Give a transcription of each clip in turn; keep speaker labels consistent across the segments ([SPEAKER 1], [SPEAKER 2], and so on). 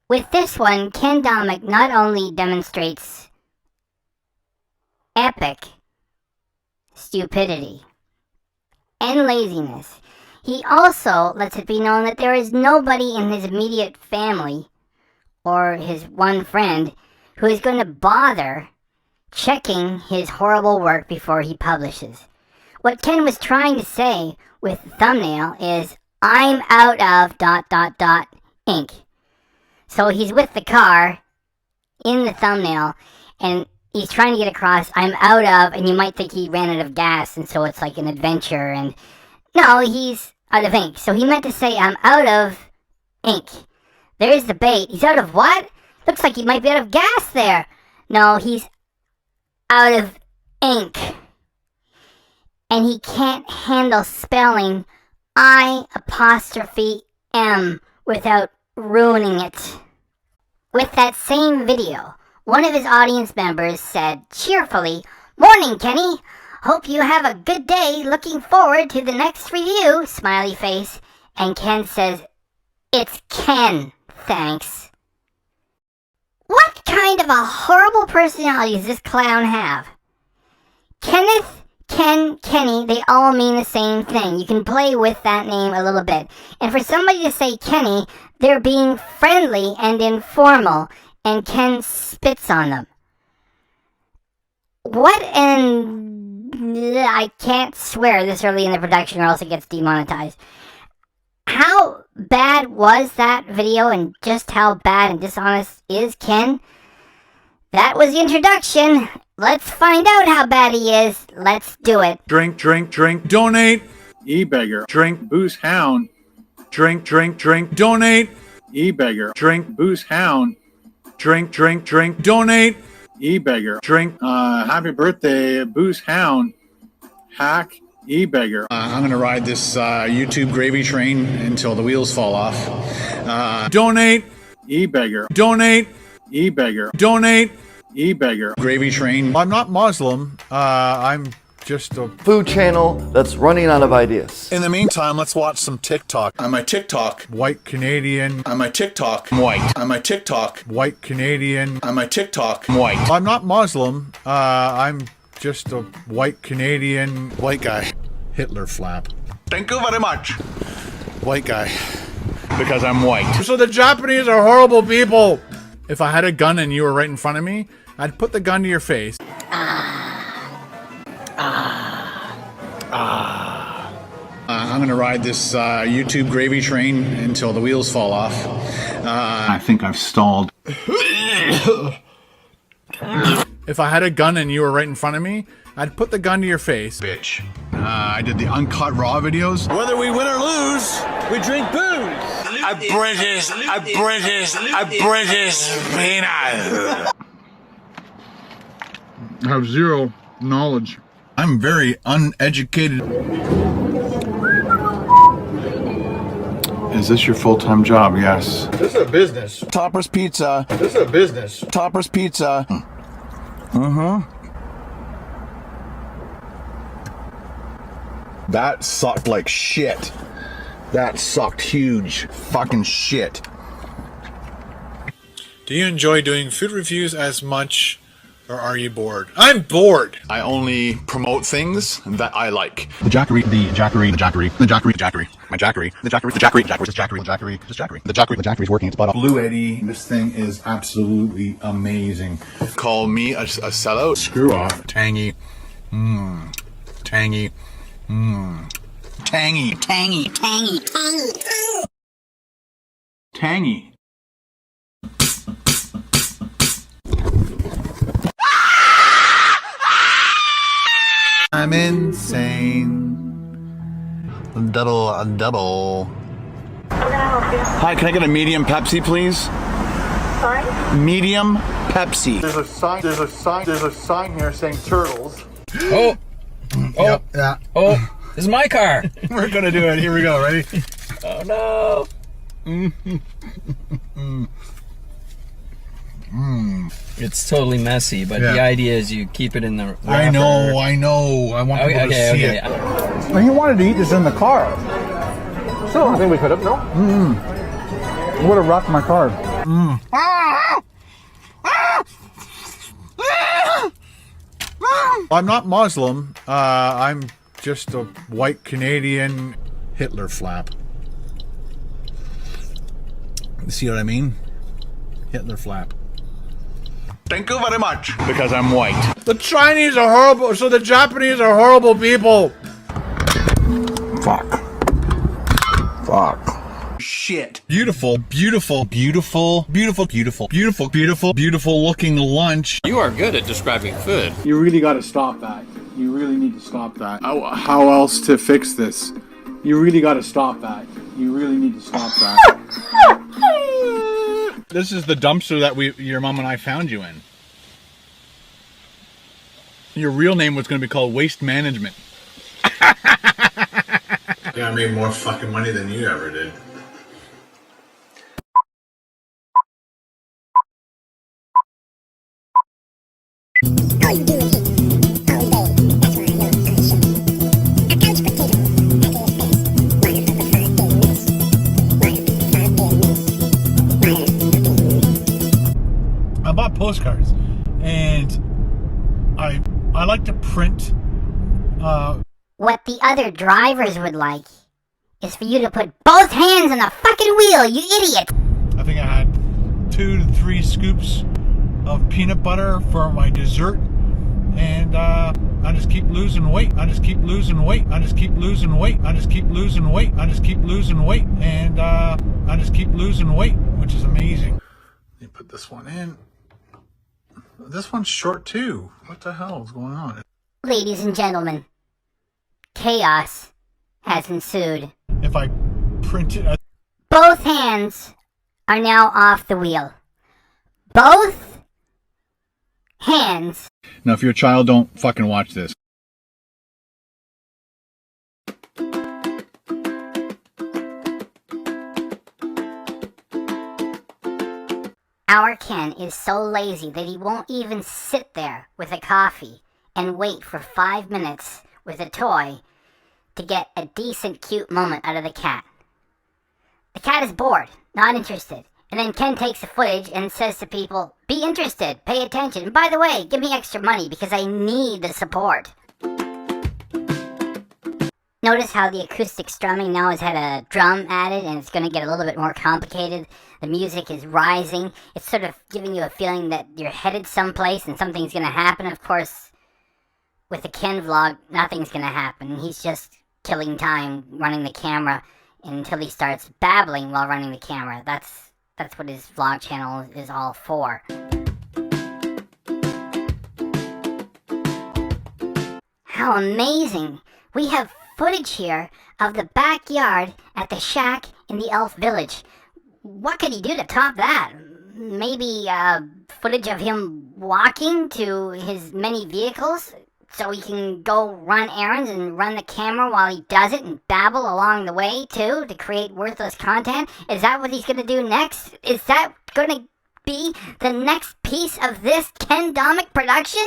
[SPEAKER 1] With this one, Ken Domik not only demonstrates epic stupidity and laziness, he also lets it be known that there is nobody in his immediate family or his one friend who is going to bother checking his horrible work before he publishes. What Ken was trying to say with the thumbnail is, I'm out of ... ink. So he's with the car in the thumbnail, and he's trying to get across, I'm out of, and you might think he ran out of gas, and so it's like an adventure, and no, he's out of ink. So he meant to say, I'm out of ink. There's the bait. He's out of what? Looks like he might be out of gas there. No, he's out of ink. And he can't handle spelling I''M without ruining it. With that same video, one of his audience members said cheerfully, "Morning, Kenny. Hope you have a good day. Looking forward to the next review," smiley face. And Ken says, "It's Ken, thanks." What kind of a horrible personality does this clown have? Kenneth, Ken, Kenny, they all mean the same thing. You can play with that name a little bit. And for somebody to say Kenny, they're being friendly and informal, and Ken spits on them. What I can't swear this early in the production or else it gets demonetized. How bad was that video, and just how bad and dishonest is Ken? That was the introduction. Let's find out how bad he is. Let's do it.
[SPEAKER 2] Drink, drink, drink, donate. Ebegger. Drink, booze, hound. Drink, drink, drink, donate. Ebegger. Drink, booze, hound. Drink, drink, drink, donate. Ebegger. Drink, happy birthday, booze, hound. Hack, Ebegger.
[SPEAKER 3] I'm going to ride this YouTube gravy train until the wheels fall off.
[SPEAKER 2] Donate. Ebegger. Donate. Ebegger. Donate. Ebegger.
[SPEAKER 3] Gravy train.
[SPEAKER 2] I'm not Muslim. I'm just a
[SPEAKER 4] food channel that's running out of ideas.
[SPEAKER 3] In the meantime, let's watch some TikTok.
[SPEAKER 2] I'm a TikTok. White Canadian. I'm a TikTok.
[SPEAKER 3] White.
[SPEAKER 2] I'm a TikTok. White Canadian. I'm a TikTok.
[SPEAKER 3] White.
[SPEAKER 2] I'm not Muslim. I'm just a white Canadian.
[SPEAKER 3] White guy.
[SPEAKER 2] Hitler flap.
[SPEAKER 3] Thank you very much.
[SPEAKER 2] White guy.
[SPEAKER 3] Because I'm white.
[SPEAKER 2] So the Japanese are horrible people. If I had a gun and you were right in front of me, I'd put the gun to your face.
[SPEAKER 3] I'm going to ride this YouTube gravy train until the wheels fall off.
[SPEAKER 2] I think I've stalled. If I had a gun and you were right in front of me, I'd put the gun to your face.
[SPEAKER 3] Bitch. I did the uncut raw videos.
[SPEAKER 5] Whether we win or lose, we drink booze. A British peanut.
[SPEAKER 2] I have zero knowledge.
[SPEAKER 3] I'm very uneducated.
[SPEAKER 2] Is this your full-time job? Yes.
[SPEAKER 3] This is a business. Topper's Pizza. This is a business. Topper's Pizza. That sucked like shit. That sucked huge fucking shit.
[SPEAKER 2] Do you enjoy doing food reviews as much, or are you bored? I'm bored!
[SPEAKER 3] I only promote things that I like. The Jackery, the Jackery, the Jackery, the Jackery, the Jackery, my Jackery, the Jackery, the Jackery, the Jackery, the Jackery, the Jackery, the Jackery, the Jackery, the Jackery's working its butt off.
[SPEAKER 2] Blue Eddie, this thing is absolutely amazing.
[SPEAKER 3] Call me a sellout.
[SPEAKER 2] Screw off.
[SPEAKER 3] Tangy. Tangy. Tangy.
[SPEAKER 1] Tangy, tangy, tangy, tangy.
[SPEAKER 2] Tangy.
[SPEAKER 3] I'm insane. Double. Hi, can I get a medium Pepsi, please?
[SPEAKER 6] Sorry?
[SPEAKER 3] Medium Pepsi.
[SPEAKER 2] There's a sign here saying turtles.
[SPEAKER 5] Oh,
[SPEAKER 3] Yep, yeah.
[SPEAKER 5] oh, this is my car.
[SPEAKER 3] We're gonna do it. Here we go. Ready?
[SPEAKER 5] Oh no. It's totally messy, but the idea is you keep it in the wrapper.
[SPEAKER 3] I know. I want people to see it.
[SPEAKER 7] Well, he wanted to eat this in the car. So I think we could have, no? Would have rocked my car.
[SPEAKER 2] I'm not Muslim. I'm just a white Canadian Hitler flap. See what I mean? Hitler flap.
[SPEAKER 3] Thank you very much.
[SPEAKER 2] Because I'm white. The Chinese are horrible, so the Japanese are horrible people.
[SPEAKER 3] Fuck. Shit.
[SPEAKER 2] Beautiful looking lunch.
[SPEAKER 5] You are good at describing food.
[SPEAKER 2] You really got to stop that. You really need to stop that. How else to fix this? You really got to stop that. You really need to stop that. This is the dumpster that your mom and I found you in. Your real name was going to be called Waste Management. Yeah, I made more fucking money than you ever did. I bought postcards, and I like to print.
[SPEAKER 1] What the other drivers would like is for you to put both hands on the fucking wheel, you idiot!
[SPEAKER 2] I think I had 2 to 3 scoops of peanut butter for my dessert, and I just keep losing weight. And I just keep losing weight, and I just keep losing weight, which is amazing. Let me put this one in. This one's short too. What the hell is going on?
[SPEAKER 1] Ladies and gentlemen, chaos has ensued.
[SPEAKER 2] If I print it,
[SPEAKER 1] Both hands are now off the wheel. Both hands.
[SPEAKER 2] now if you're a child, don't fucking watch this.
[SPEAKER 1] Our Ken is so lazy that he won't even sit there with a coffee and wait for 5 minutes with a toy to get a decent, cute moment out of the cat. The cat is bored, not interested. And then Ken takes the footage and says to people, be interested, pay attention. And by the way, give me extra money because I need the support. Notice how the acoustic strumming now has had a drum added and it's going to get a little bit more complicated. The music is rising. It's sort of giving you a feeling that you're headed someplace and something's going to happen. Of course, with the Ken vlog, nothing's going to happen. He's just killing time running the camera until he starts babbling while running the camera. That's what his vlog channel is all for. How amazing! We have footage here of the backyard at the shack in the elf village. What could he do to top that? Maybe footage of him walking to his many vehicles so he can go run errands and run the camera while he does it and babble along the way too to create worthless content? Is that what he's going to do next? Is that going to be the next piece of this Ken Domik production?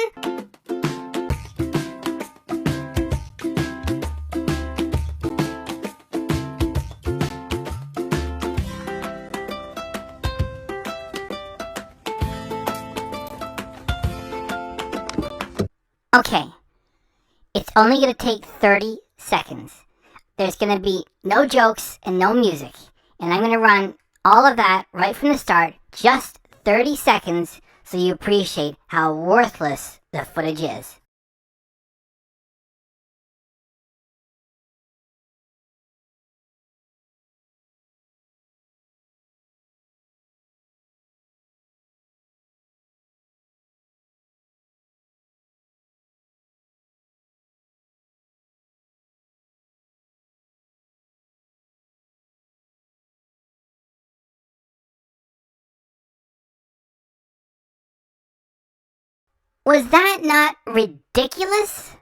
[SPEAKER 1] Okay, it's only going to take 30 seconds. There's going to be no jokes and no music. And I'm going to run all of that right from the start, just 30 seconds, so you appreciate how worthless the footage is. Was that not ridiculous?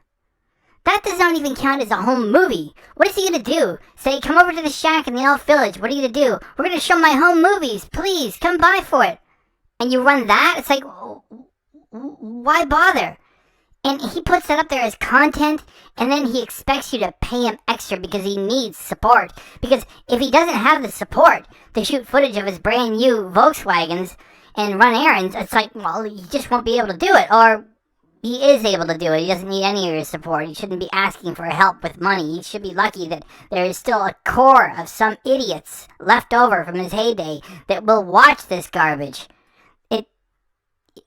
[SPEAKER 1] That does not even count as a home movie. What is he gonna do? Say, come over to the shack in the elf village. What are you gonna do? We're gonna show my home movies. Please, come by for it. And you run that? It's like, why bother? And he puts that up there as content, and then he expects you to pay him extra because he needs support. Because if he doesn't have the support to shoot footage of his brand new Volkswagens and run errands, it's like, well, he just won't be able to do it. Or he is able to do it. He doesn't need any of your support. He shouldn't be asking for help with money. He should be lucky that there is still a core of some idiots left over from his heyday that will watch this garbage. It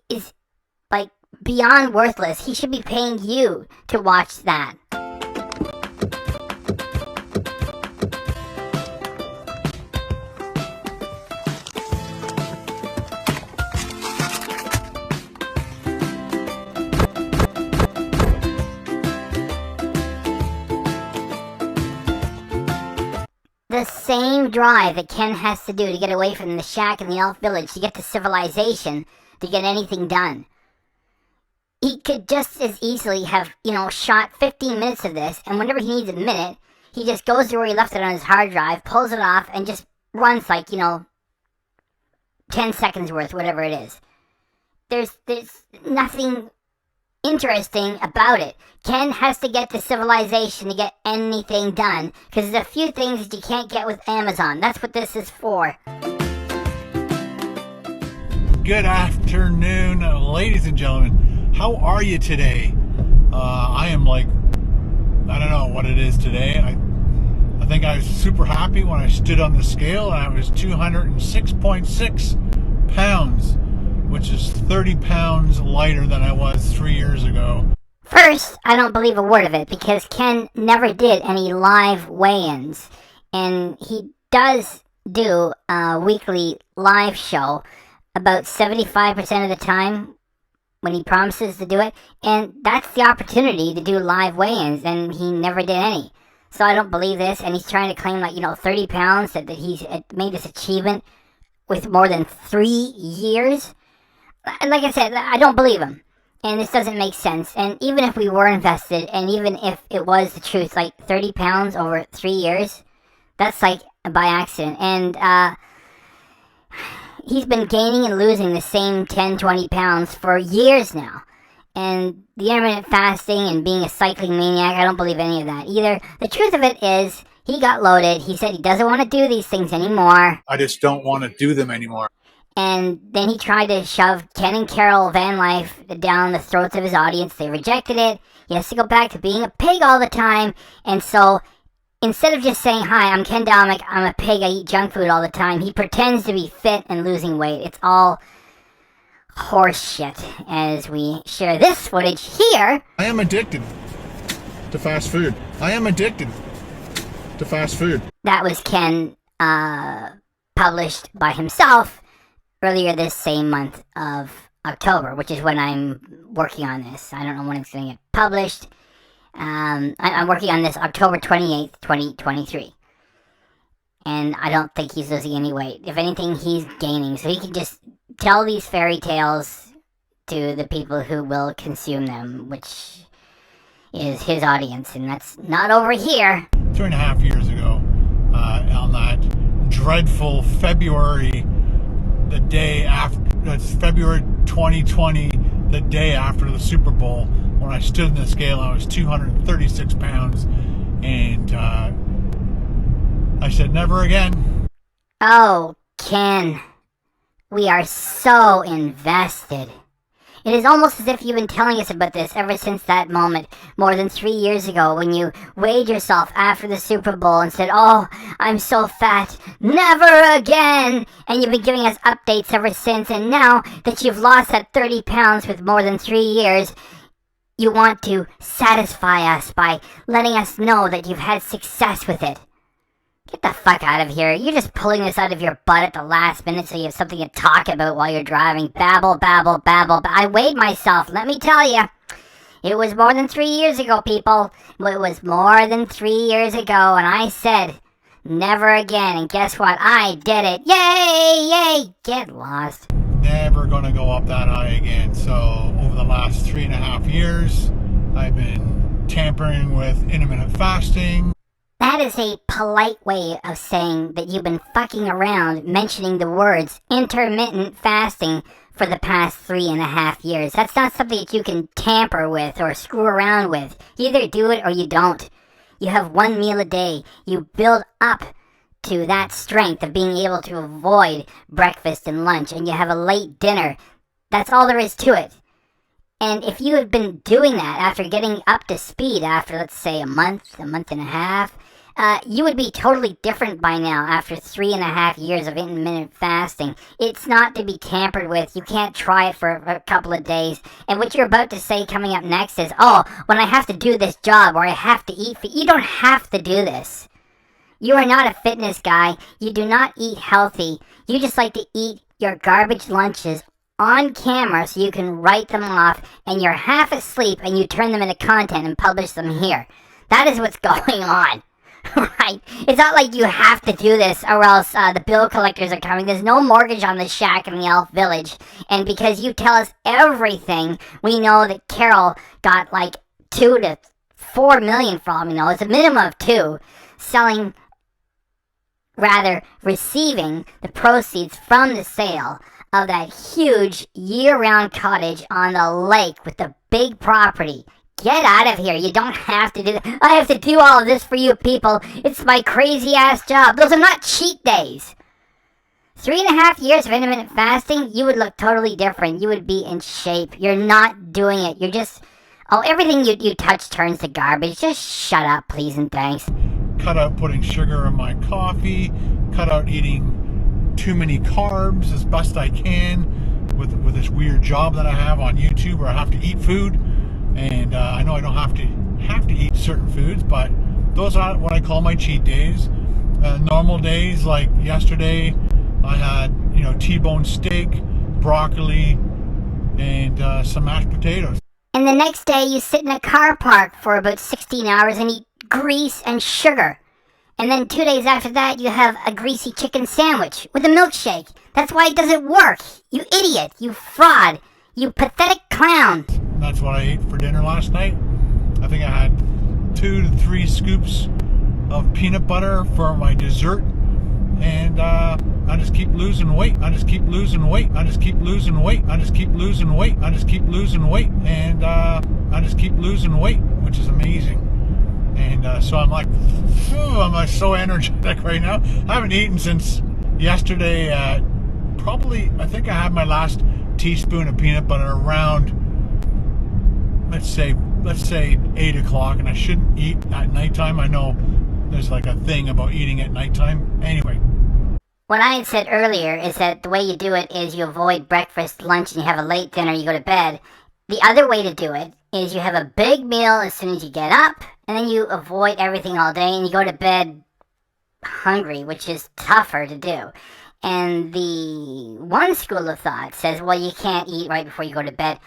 [SPEAKER 1] is, like, beyond worthless. He should be paying you to watch that. The same drive that Ken has to do to get away from the shack in the elf village to get to civilization to get anything done. He could just as easily have, shot 15 minutes of this, and whenever he needs a minute, he just goes to where he left it on his hard drive, pulls it off, and just runs like, 10 seconds worth, whatever it is. There's nothing interesting about it. Ken has to get to civilization to get anything done, because there's a few things that you can't get with Amazon. That's what this is for.
[SPEAKER 2] Good afternoon, ladies and gentlemen. How are you today? I am like, I don't know what it is today. I think I was super happy when I stood on the scale and I was 206.6 pounds, which is 30 pounds lighter than I was 3 years ago.
[SPEAKER 1] First, I don't believe a word of it because Ken never did any live weigh-ins, and he does do a weekly live show about 75% of the time when he promises to do it, and that's the opportunity to do live weigh-ins, and he never did any. So I don't believe this, and he's trying to claim 30 pounds, that he's made this achievement with more than 3 years. And like I said, I don't believe him. And this doesn't make sense. And even if we were invested, and even if it was the truth, 30 pounds over 3 years, that's by accident. And he's been gaining and losing the same 10, 20 pounds for years now. And the intermittent fasting and being a cycling maniac, I don't believe any of that either. The truth of it is, he got loaded. He said he doesn't want to do these things anymore.
[SPEAKER 2] I just don't want to do them anymore.
[SPEAKER 1] And then he tried to shove Ken and Carol van life down the throats of his audience. They rejected it. He has to go back to being a pig all the time. And so, instead of just saying, hi, I'm Ken Domik, I'm a pig, I eat junk food all the time, he pretends to be fit and losing weight. It's all horse shit as we share this footage here.
[SPEAKER 3] I am addicted to fast food. I am addicted to fast food.
[SPEAKER 1] That was Ken published by himself earlier this same month of October, which is when I'm working on this. I don't know when it's going to get published. I'm working on this October 28th, 2023. And I don't think he's losing any weight. If anything, he's gaining. So he can just tell these fairy tales to the people who will consume them, which is his audience. And that's not over here.
[SPEAKER 2] 2.5 years ago, on that dreadful February, the day after, that's February 2020, the day after the Super Bowl, when I stood in the scale, I was 236 pounds, and I said, never again.
[SPEAKER 1] Oh, Ken, we are so invested. It is almost as if you've been telling us about this ever since that moment, more than 3 years ago, when you weighed yourself after the Super Bowl and said, oh, I'm so fat, never again! And you've been giving us updates ever since, and now that you've lost that 30 pounds with more than 3 years, you want to satisfy us by letting us know that you've had success with it. Get the fuck out of here. You're just pulling this out of your butt at the last minute so you have something to talk about while you're driving. Babble, babble, babble. I weighed myself, let me tell you. It was more than 3 years ago, people. It was more than 3 years ago, and I said, never again. And guess what? I did it. Yay, yay. Get lost.
[SPEAKER 2] Never gonna go up that high again. So over the last 3.5 years, I've been tampering with intermittent fasting.
[SPEAKER 1] That is a polite way of saying that you've been fucking around mentioning the words intermittent fasting for the past 3.5 years. That's not something that you can tamper with or screw around with. You either do it or you don't. You have one meal a day. You build up to that strength of being able to avoid breakfast and lunch, and you have a late dinner. That's all there is to it. And if you had been doing that after getting up to speed after, let's say, a month and a half, you would be totally different by now after 3.5 years of intermittent fasting. It's not to be tampered with. You can't try it for a couple of days. And what you're about to say coming up next is, oh, when I have to do this job or I have to eat, you don't have to do this. You are not a fitness guy. You do not eat healthy. You just like to eat your garbage lunches on camera so you can write them off, and you're half asleep and you turn them into content and publish them here. That is what's going on. Right? It's not like you have to do this or else the bill collectors are coming. There's no mortgage on the shack in the Elf Village. And because you tell us everything, we know that Carol got like 2 to 4 million for all we know. It's a minimum of 2. Receiving the proceeds from the sale of that huge year-round cottage on the lake with the big property. Get out of here. You don't have to do that. I have to do all of this for you people. It's my crazy-ass job. Those are not cheat days. 3.5 years of intermittent fasting, you would look totally different. You would be in shape. You're not doing it. You're just... Oh, everything you touch turns to garbage. Just shut up, please and thanks.
[SPEAKER 2] Cut out putting sugar in my coffee. Cut out eating too many carbs as best I can with this weird job that I have on YouTube where I have to eat food. And I know I don't have to eat certain foods, but those are what I call my cheat days. Normal days, like yesterday, I had T-bone steak, broccoli, and some mashed potatoes.
[SPEAKER 1] And the next day, you sit in a car park for about 16 hours and eat grease and sugar. And then 2 days after that, you have a greasy chicken sandwich with a milkshake. That's why it doesn't work. You idiot. You fraud. You pathetic clown.
[SPEAKER 2] That's what I ate for dinner last night. I think I had 2 to 3 scoops of peanut butter for my dessert. And I just keep losing weight. I just keep losing weight. I just keep losing weight. I just keep losing weight. I just keep losing weight. And I just keep losing weight, which is amazing. And so I'm like so energetic right now. I haven't eaten since yesterday at probably, I think I had my last teaspoon of peanut butter around, let's say 8 o'clock, and I shouldn't eat at nighttime. I know there's like a thing about eating at nighttime. Anyway.
[SPEAKER 1] What I had said earlier is that the way you do it is you avoid breakfast, lunch, and you have a late dinner, you go to bed. The other way to do it is you have a big meal as soon as you get up, and then you avoid everything all day, and you go to bed hungry, which is tougher to do. And the one school of thought says, well, you can't eat right before you go to bed.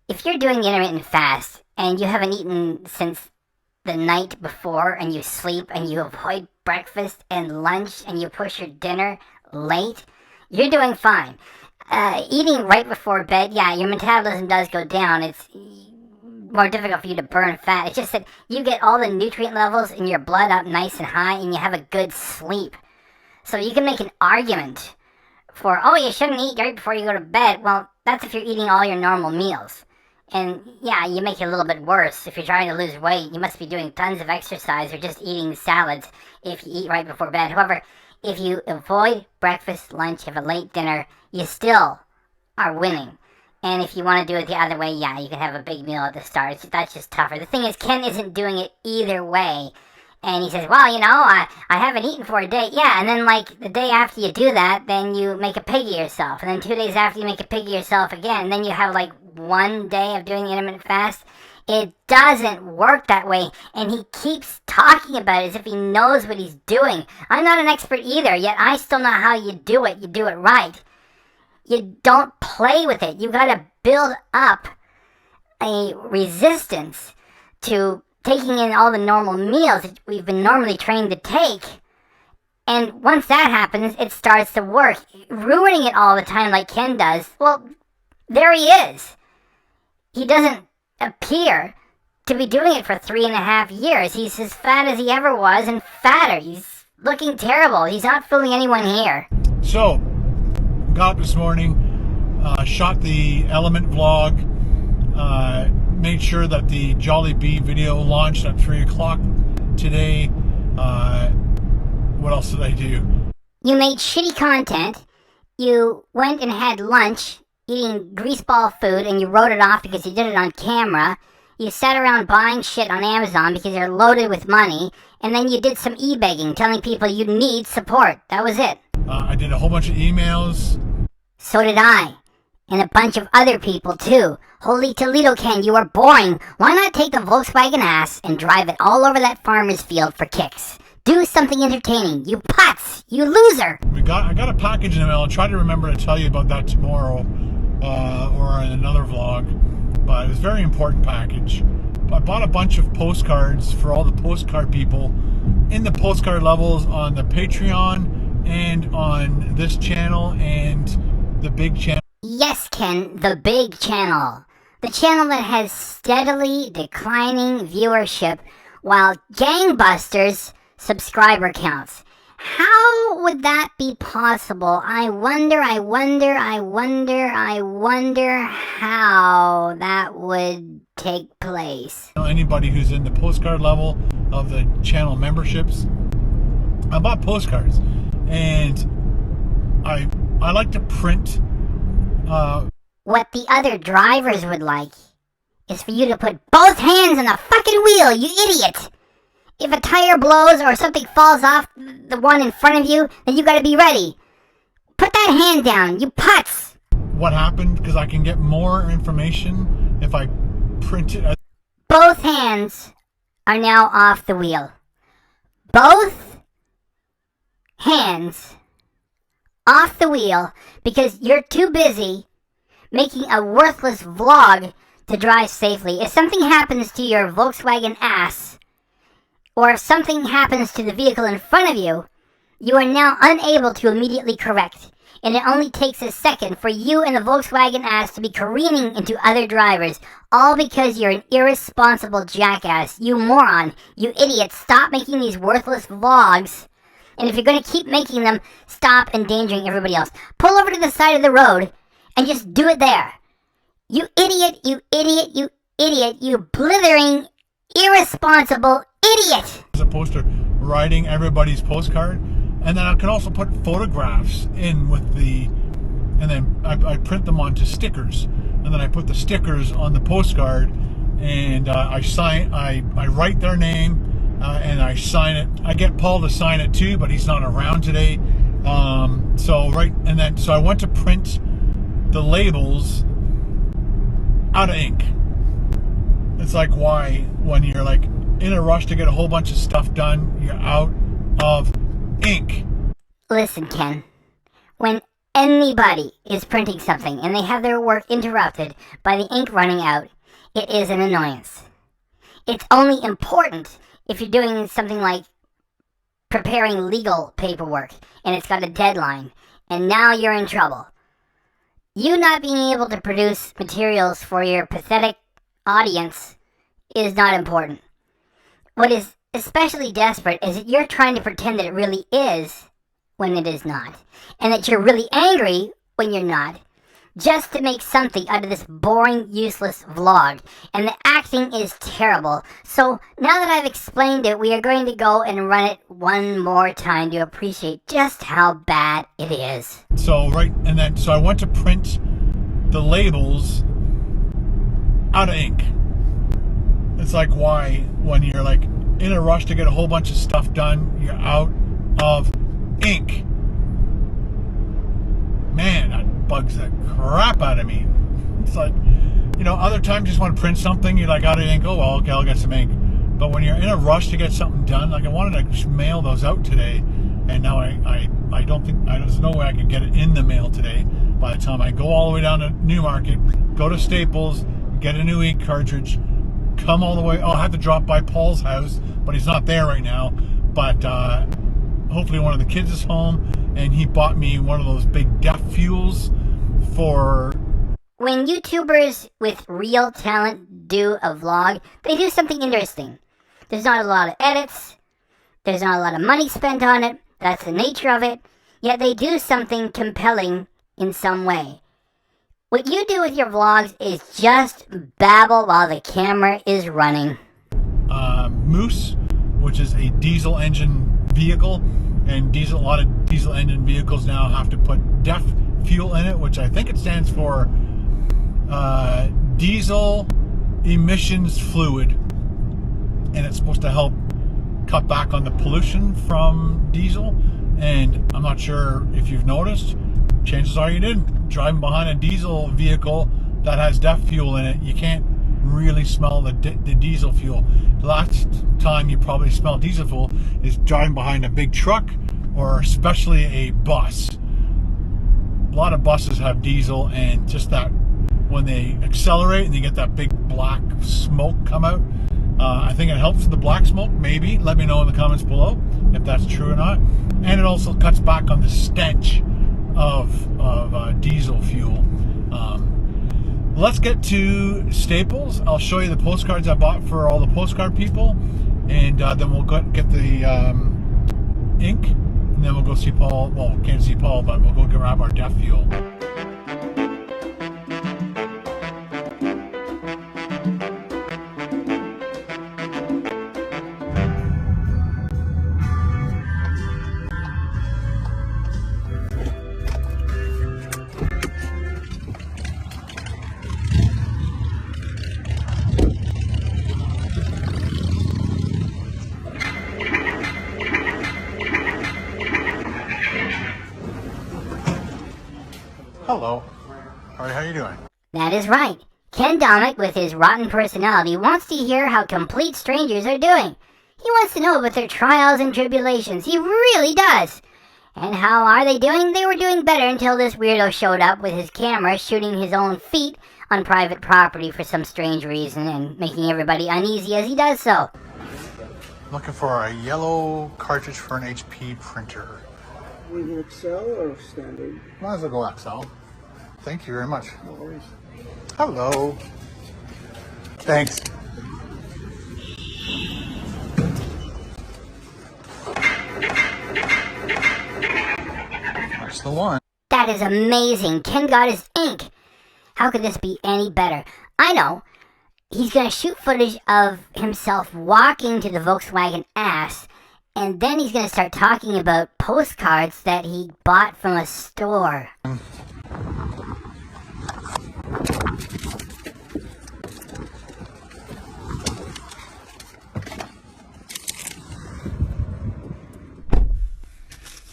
[SPEAKER 1] If you're doing the intermittent fast, and you haven't eaten since the night before, and you sleep, and you avoid breakfast and lunch, and you push your dinner late, you're doing fine. Eating right before bed, yeah, your metabolism does go down. It's more difficult for you to burn fat. It's just that you get all the nutrient levels in your blood up nice and high, and you have a good sleep. So you can make an argument for, oh, you shouldn't eat right before you go to bed. Well, that's if you're eating all your normal meals. And yeah, you make it a little bit worse. If you're trying to lose weight, you must be doing tons of exercise or just eating salads if you eat right before bed. However, if you avoid breakfast, lunch, have a late dinner, you still are winning. And if you want to do it the other way, yeah, you can have a big meal at the start. That's just tougher. The thing is, Ken isn't doing it either way. And he says, well, I haven't eaten for a day. Yeah, and then like the day after you do that, then you make a pig of yourself. And then 2 days after you make a pig of yourself again. And then you have like 1 day of doing the intermittent fast. It doesn't work that way. And he keeps talking about it as if he knows what he's doing. I'm not an expert either, yet I still know how you do it. You do it right. You don't play with it. You gotta build up a resistance to taking in all the normal meals that we've been normally trained to take. And once that happens, it starts to work. Ruining it all the time like Ken does, well, there he is. He doesn't appear to be doing it for 3.5 years. He's as fat as he ever was and fatter. He's looking terrible. He's not fooling anyone here.
[SPEAKER 2] So, got up this morning, shot the Element vlog, made sure that the Jollibee video launched at 3 o'clock today. What else did I do?
[SPEAKER 1] You made shitty content. You went and had lunch eating greaseball food and you wrote it off because you did it on camera. You sat around buying shit on Amazon because you're loaded with money. And then you did some e-begging, telling people you need support. That was it.
[SPEAKER 2] I did a whole bunch of emails.
[SPEAKER 1] So did I. And a bunch of other people too. Holy Toledo, Ken, you are boring. Why not take the Volkswagen ass and drive it all over that farmer's field for kicks? Do something entertaining, you putz, you loser.
[SPEAKER 2] I got a package in the mail. I'll try to remember to tell you about that tomorrow or in another vlog. But it was a very important package. I bought a bunch of postcards for all the postcard people in the postcard levels on the Patreon and on this channel and the big channel.
[SPEAKER 1] Yes, Ken, the big channel. The channel that has steadily declining viewership while gangbusters subscriber counts. How would that be possible? I wonder how that would take place.
[SPEAKER 2] Anybody who's in the postcard level of the channel memberships, I bought postcards, and I like to print.
[SPEAKER 1] What the other drivers would like is for you to put both hands on the fucking wheel, you idiot! If a tire blows or something falls off the one in front of you, then you gotta be ready. Put that hand down, you putz!
[SPEAKER 2] What happened? Because I can get more information if I print it.
[SPEAKER 1] Both hands are now off the wheel. Both hands off the wheel because you're too busy making a worthless vlog to drive safely. If something happens to your Volkswagen ass, or if something happens to the vehicle in front of you, you are now unable to immediately correct. And it only takes a second for you and the Volkswagen ass to be careening into other drivers, all because you're an irresponsible jackass. You moron. You idiot. Stop making these worthless vlogs. And if you're going to keep making them, stop endangering everybody else. Pull over to the side of the road and just do it there. You idiot, you idiot, you idiot, you blithering, irresponsible idiot!
[SPEAKER 2] As opposed to writing everybody's postcard. And then I can also put photographs in with the, and then I print them onto stickers. And then I put the stickers on the postcard, and I write their name, and I sign it. I get Paul to sign it too, but he's not around today. So I went to print the labels out of ink. It's like, why, when you're like in a rush to get a whole bunch of stuff done, you're out of ink.
[SPEAKER 1] Listen, Ken, when anybody is printing something and they have their work interrupted by the ink running out, it is an annoyance. It's only important if you're doing something like preparing legal paperwork and it's got a deadline and now you're in trouble. You not being able to produce materials for your pathetic audience is not important. What is especially desperate is that you're trying to pretend that it really is when it is not, and that you're really angry when you're not, just to make something out of this boring, useless vlog. And the acting is terrible. So now that I've explained it, we are going to go and run it one more time to appreciate just how bad it is.
[SPEAKER 2] So I went to print the labels out of ink. It's like, why, when you're like in a rush to get a whole bunch of stuff done, you're out of ink. Man, that bugs the crap out of me. It's like, other times you just want to print something, you're like, out of ink, oh well, okay, I'll get some ink. But when you're in a rush to get something done, like I wanted to mail those out today, and now I don't think, there's no way I could get it in the mail today. By the time I go all the way down to Newmarket, go to Staples, get a new ink cartridge, come all the way, I'll have to drop by Paul's house, but he's not there right now. But hopefully one of the kids is home, and he bought me one of those big deaf fuels for...
[SPEAKER 1] when YouTubers with real talent do a vlog, they do something interesting. There's not a lot of edits. There's not a lot of money spent on it. That's the nature of it. Yet they do something compelling in some way. What you do with your vlogs is just babble while the camera is running.
[SPEAKER 2] Moose, which is a diesel engine vehicle, and a lot of diesel engine vehicles now have to put DEF fuel in it, which I think it stands for diesel emissions fluid, and it's supposed to help cut back on the pollution from diesel. And I'm not sure if you've noticed, chances are you didn't. Driving behind a diesel vehicle that has DEF fuel in it, you can't really smell the diesel fuel. The last time you probably smell diesel fuel is driving behind a big truck, or especially a bus. A lot of buses have diesel, and just that when they accelerate and you get that big black smoke come out, I think it helps with the black smoke, maybe. Let me know in the comments below if that's true or not. And it also cuts back on the stench of diesel fuel. Let's get to Staples. I'll show you the postcards I bought for all the postcard people, and then we'll get the ink, and then we'll go see Paul. Well, we can't see Paul, but we'll go grab our DEF fuel. Hello. All right, how you doing?
[SPEAKER 1] That is right. Ken Domik, with his rotten personality, wants to hear how complete strangers are doing. He wants to know about their trials and tribulations. He really does. And how are they doing? They were doing better until this weirdo showed up with his camera shooting his own feet on private property for some strange reason and making everybody uneasy as he does so.
[SPEAKER 2] Looking for a yellow cartridge for an HP printer.
[SPEAKER 6] We can XL or standard?
[SPEAKER 2] Might as well go XL. Thank you very much.
[SPEAKER 6] No worries.
[SPEAKER 2] Hello. Thanks. That's the one.
[SPEAKER 1] That is amazing. Ken got his ink. How could this be any better? I know. He's going to shoot footage of himself walking to the Volkswagen ass, and then he's going to start talking about postcards that he bought from a store.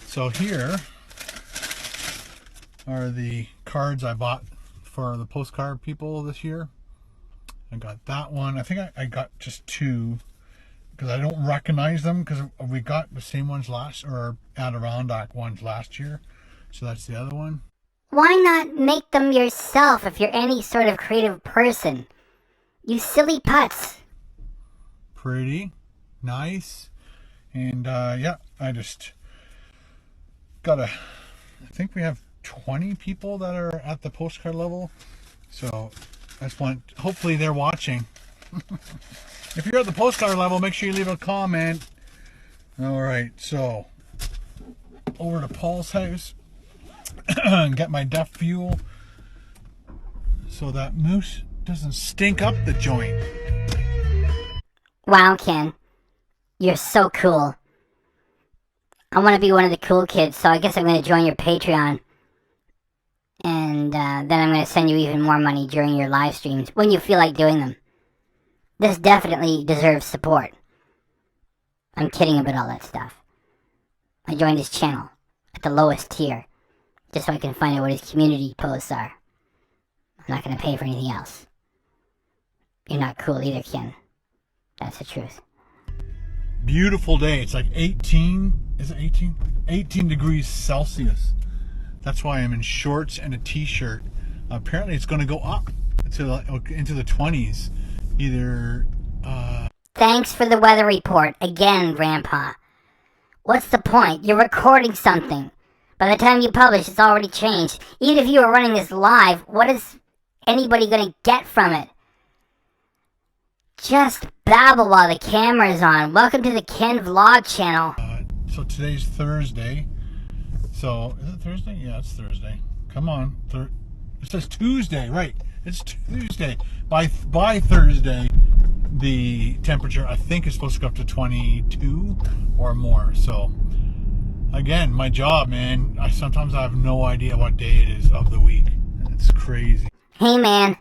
[SPEAKER 2] So here are the cards I bought for the postcard people this year. I got that one. I think I got just two because I don't recognize them because we got the same ones Adirondack ones last year. So that's the other one.
[SPEAKER 1] Why not make them yourself if you're any sort of creative person? You silly putz.
[SPEAKER 2] Pretty nice. And yeah, I just got I think we have 20 people that are at the postcard level. So I just want, hopefully they're watching. If you're at the postcard level, make sure you leave a comment. All right, so over to Paul's house and get my DEF fuel so that Moose doesn't stink up the joint.
[SPEAKER 1] Wow, Ken. You're so cool. I want to be one of the cool kids, so I guess I'm going to join your Patreon. And then I'm going to send you even more money during your live streams when you feel like doing them. This definitely deserves support. I'm kidding about all that stuff. I joined his channel at the lowest tier, just so I can find out what his community posts are. I'm not going to pay for anything else. You're not cool either, Ken. That's the truth.
[SPEAKER 2] Beautiful day. It's like 18, is it 18? 18 degrees Celsius. That's why I'm in shorts and a t-shirt. Apparently it's going to go up to into the 20s.
[SPEAKER 1] Thanks for the weather report again, Grandpa. What's the point? You're recording something. By the time you publish, it's already changed. Even if you were running this live, what is anybody gonna get from it? Just babble while the camera's on. Welcome to the Ken Vlog channel.
[SPEAKER 2] So today's Thursday. So, is it Thursday? Yeah, it's Thursday. Come on. It says Tuesday, right. It's Tuesday. By Thursday, the temperature, I think, is supposed to go up to 22 or more. So, again, my job, man, sometimes I have no idea what day it is of the week. It's crazy.
[SPEAKER 1] Hey, man.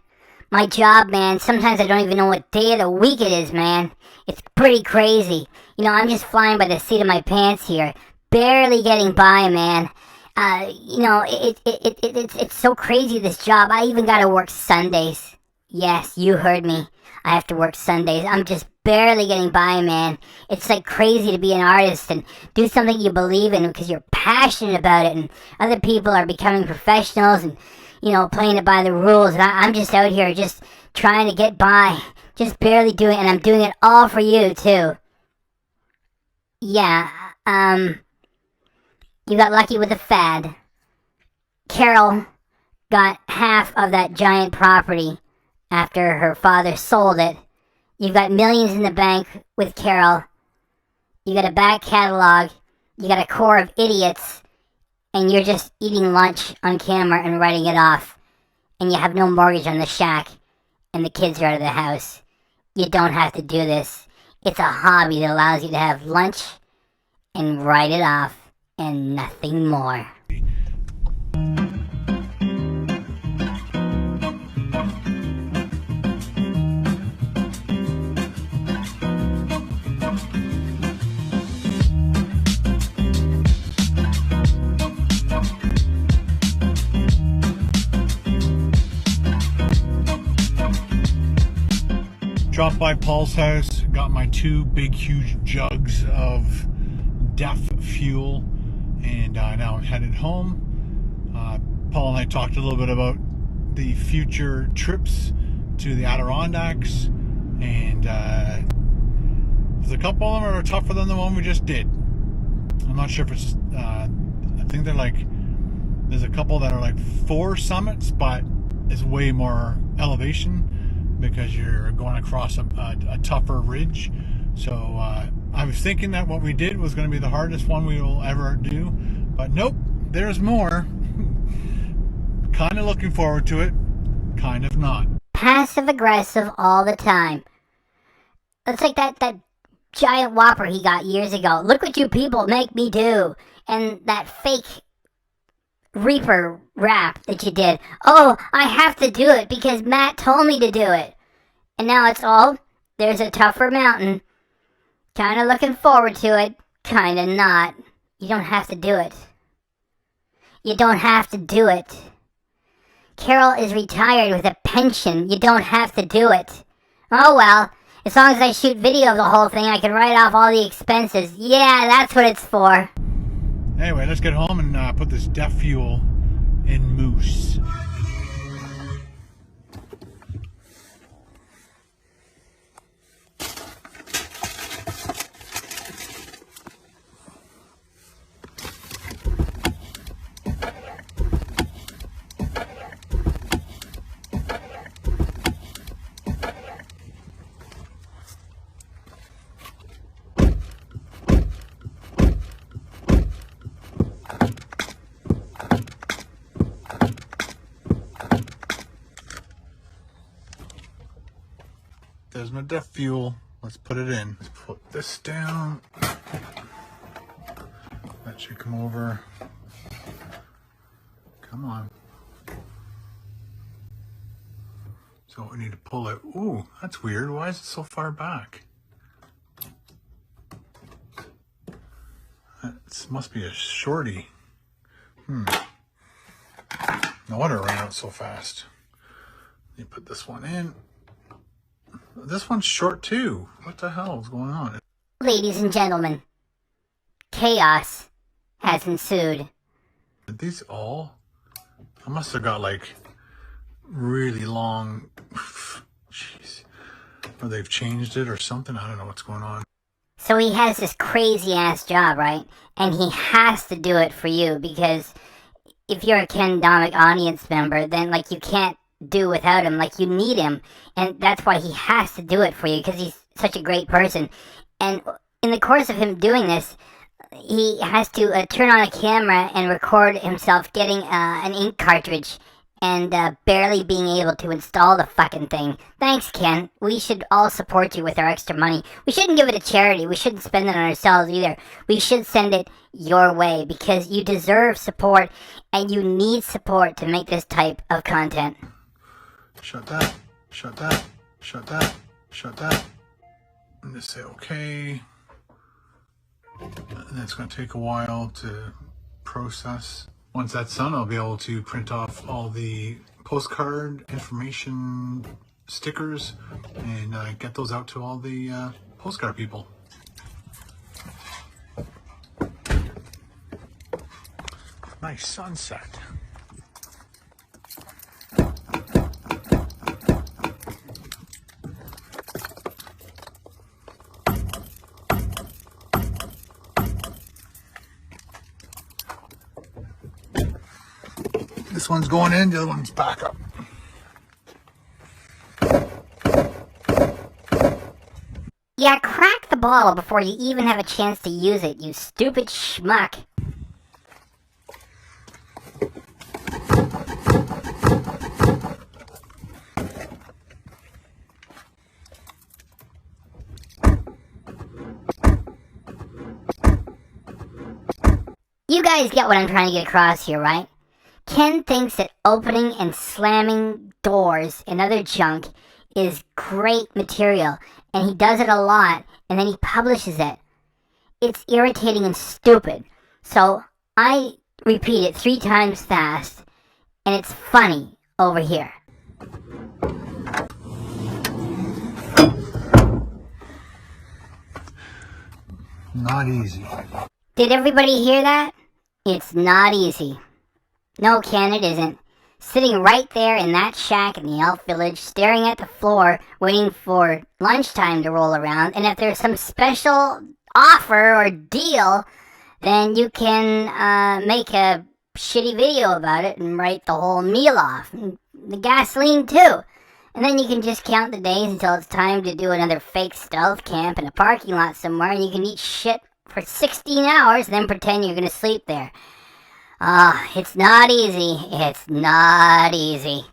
[SPEAKER 1] My job, man, sometimes I don't even know what day of the week it is, man. It's pretty crazy. You know, I'm just flying by the seat of my pants here. Barely getting by, man. You know, it's so crazy, this job. I even gotta work Sundays. Yes, you heard me. I have to work Sundays. I'm just barely getting by, man. It's like crazy to be an artist and do something you believe in because you're passionate about it, and other people are becoming professionals and, you know, playing it by the rules, and I'm just out here just trying to get by, just barely doing it, and I'm doing it all for you, too. Yeah, you got lucky with the fad. Carol got half of that giant property after her father sold it. You've got millions in the bank with Carol. You got a back catalog. You got a core of idiots. And you're just eating lunch on camera and writing it off. And you have no mortgage on the shack. And the kids are out of the house. You don't have to do this. It's a hobby that allows you to have lunch and write it off. And nothing more.
[SPEAKER 2] Dropped by Paul's house, got my 2 big huge jugs of deaf fuel, and now I'm headed home. Paul and I talked a little bit about the future trips to the Adirondacks, and there's a couple of them that are tougher than the one we just did. I'm not sure if it's, I think they're like, there's a couple that are like 4 summits, but it's way more elevation, because you're going across a tougher ridge. So I was thinking that what we did was going to be the hardest one we will ever do, but nope, there's more. Kind of looking forward to it, kind of not.
[SPEAKER 1] Passive aggressive all the time. It's like that giant whopper he got years ago. Look what you people make me do. And that fake Reaper rap that you did. Oh, I have to do it because Matt told me to do it. And now it's all, there's a tougher mountain. Kinda looking forward to it, kinda not. You don't have to do it. You don't have to do it. Carol is retired with a pension. You don't have to do it. Oh well, as long as I shoot video of the whole thing, I can write off all the expenses. Yeah, that's what it's for.
[SPEAKER 2] Anyway, let's get home and put this deaf fuel in Moose. There's my deaf fuel. Let's put it in. Let's put this down. That should come over. Come on. So we need to pull it. Ooh, that's weird. Why is it so far back? It must be a shorty. No wonder it ran out so fast. Let me put this one in. This one's short too. What the hell is going on?
[SPEAKER 1] Ladies and gentlemen, chaos has ensued.
[SPEAKER 2] Did these all? I must have got like really long. Jeez. Or they've changed it or something. I don't know what's going on.
[SPEAKER 1] So he has this crazy ass job, right? And he has to do it for you because if you're a Ken Domik audience member, then like you can't do without him. Like, you need him, and that's why he has to do it for you, because he's such a great person. And in the course of him doing this, he has to turn on a camera and record himself getting an ink cartridge and barely being able to install the fucking thing. Thanks, Ken. We should all support you with our extra money. We shouldn't give it to charity. We shouldn't spend it on ourselves either. We should send it your way, because you deserve support, and you need support to make this type of content.
[SPEAKER 2] Shut that. Shut that. Shut that. Shut that. And just say okay. And it's going to take a while to process. Once that's done, I'll be able to print off all the postcard information stickers and get those out to all the postcard people. Nice sunset. This one's going in, the other one's back up.
[SPEAKER 1] Yeah, crack the bottle before you even have a chance to use it, you stupid schmuck. You guys get what I'm trying to get across here, right? Ken thinks that opening and slamming doors and other junk is great material, and he does it a lot, and then he publishes it. It's irritating and stupid. So I repeat it 3 times fast, and it's funny over here.
[SPEAKER 2] Not easy.
[SPEAKER 1] Did everybody hear that? It's not easy. No, Ken, it isn't. Sitting right there in that shack in the elf village, staring at the floor, waiting for lunchtime to roll around, and if there's some special offer or deal, then you can make a shitty video about it and write the whole meal off. And the gasoline, too. And then you can just count the days until it's time to do another fake stealth camp in a parking lot somewhere, and you can eat shit for 16 hours and then pretend you're going to sleep there. It's not easy. It's not easy.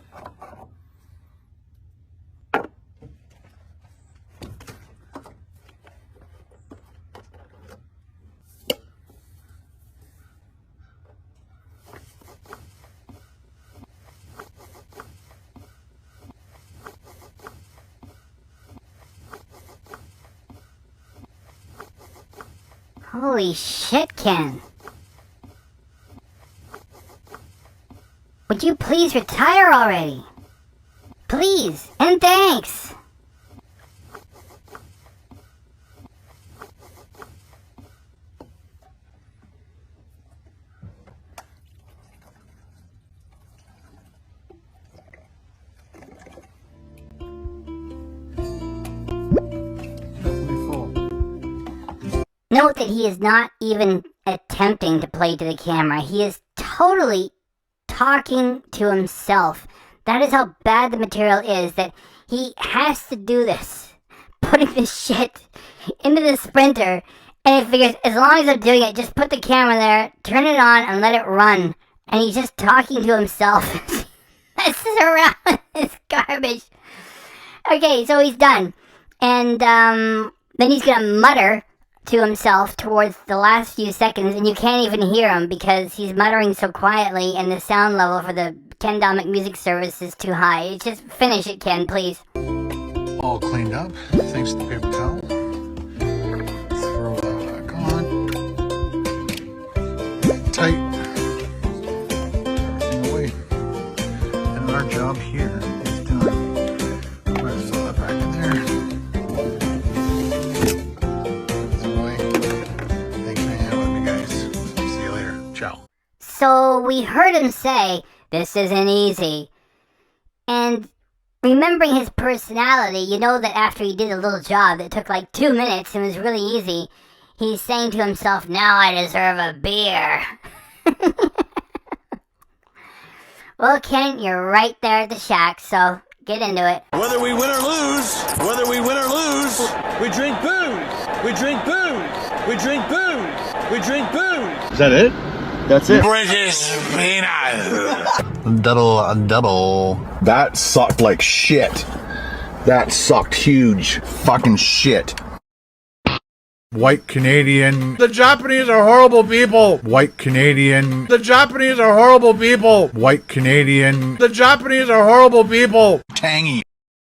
[SPEAKER 1] Holy shit, Ken. Would you please retire already? Please, and thanks. Note that he is not even attempting to play to the camera. He is totally talking to himself. That is how bad the material is, that he has to do this. Putting this shit into the Sprinter, and he figures, as long as I'm doing it, just put the camera there, turn it on, and let it run. And he's just talking to himself. Messes around with this garbage. Okay, so he's done. And then he's gonna mutter to himself towards the last few seconds, and you can't even hear him because he's muttering so quietly and the sound level for the Ken Domik music service is too high. Just finish it, Ken, please.
[SPEAKER 2] All cleaned up, thanks to the paper towel. Throw that back on. Tight. Everything away. And our job here is done. We're going to throw that back in there.
[SPEAKER 1] So we heard him say, this isn't easy. And remembering his personality, you know that after he did a little job that took like 2 minutes and was really easy, he's saying to himself, now I deserve a beer. Well, Ken, you're right there at the shack, so get into it.
[SPEAKER 5] Whether we win or lose, we drink booze. We drink booze. We drink booze. We drink booze.
[SPEAKER 2] Is that it?
[SPEAKER 4] That's it.
[SPEAKER 5] British peanut.
[SPEAKER 3] Double. That sucked like shit. That sucked huge fucking shit.
[SPEAKER 2] White Canadian. The Japanese are horrible people. White Canadian. The Japanese are horrible people. White Canadian. The Japanese are horrible people.
[SPEAKER 3] Tangy.